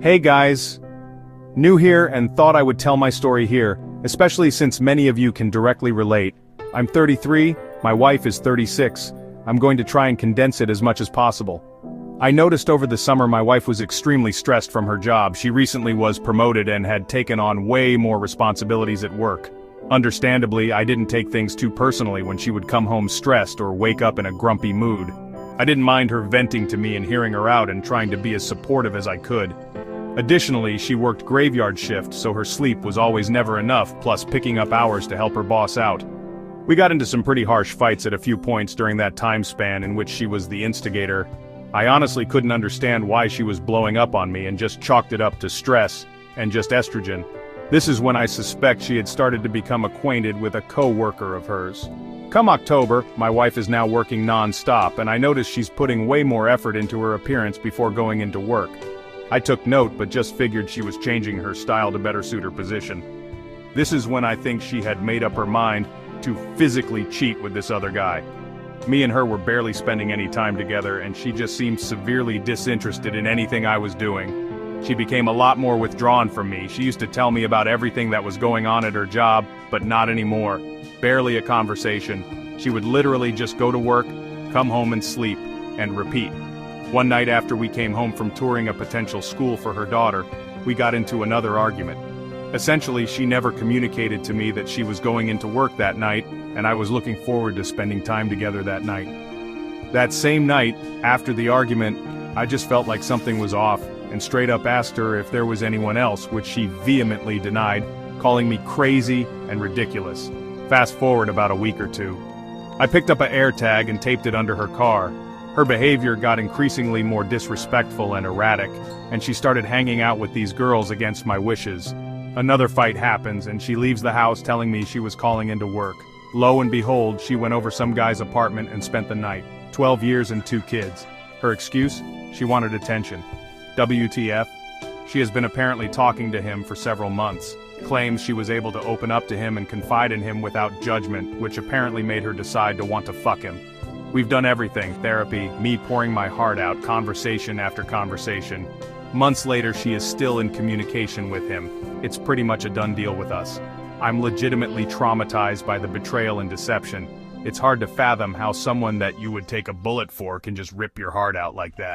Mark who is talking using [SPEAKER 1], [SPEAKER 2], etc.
[SPEAKER 1] Hey guys! New here and thought I would tell my story here, especially since many of you can directly relate. I'm 33, my wife is 36. I'm going to try and condense it as much as possible. I noticed over the summer my wife was extremely stressed from her job. She recently was promoted and had taken on way more responsibilities at work. Understandably, I didn't take things too personally when she would come home stressed or wake up in a grumpy mood. I didn't mind her venting to me and hearing her out and trying to be as supportive as I could. Additionally, she worked graveyard shifts, so her sleep was always never enough, plus picking up hours to help her boss out. We got into some pretty harsh fights at a few points during that time span in which she was the instigator. I honestly couldn't understand why she was blowing up on me and just chalked it up to stress and just estrogen. This is when I suspect she had started to become acquainted with a co-worker of hers. Come October, my wife is now working non-stop and I notice she's putting way more effort into her appearance before going into work. I took note but just figured she was changing her style to better suit her position. This is when I think she had made up her mind to physically cheat with this other guy. Me and her were barely spending any time together and she just seemed severely disinterested in anything I was doing. She became a lot more withdrawn from me. She used to tell me about everything that was going on at her job, but not anymore. Barely a conversation. She would literally just go to work, come home and sleep, and repeat. One night after we came home from touring a potential school for her daughter, we got into another argument. Essentially, she never communicated to me that she was going into work that night, and I was looking forward to spending time together that night. That same night, after the argument, I just felt like something was off, and straight up asked her if there was anyone else, which she vehemently denied, calling me crazy and ridiculous. Fast forward about a week or two. I picked up an AirTag and taped it under her car. Her behavior got increasingly more disrespectful and erratic, and she started hanging out with these girls against my wishes. Another fight happens and she leaves the house telling me she was calling into work. Lo and behold, she went over some guy's apartment and spent the night. 12 years and 2 kids. Her excuse? She wanted attention. WTF? She has been apparently talking to him for several months. Claims she was able to open up to him and confide in him without judgment, which apparently made her decide to want to fuck him. We've done everything, therapy, me pouring my heart out, conversation after conversation. Months later, she is still in communication with him. It's pretty much a done deal with us. I'm legitimately traumatized by the betrayal and deception. It's hard to fathom how someone that you would take a bullet for can just rip your heart out like that.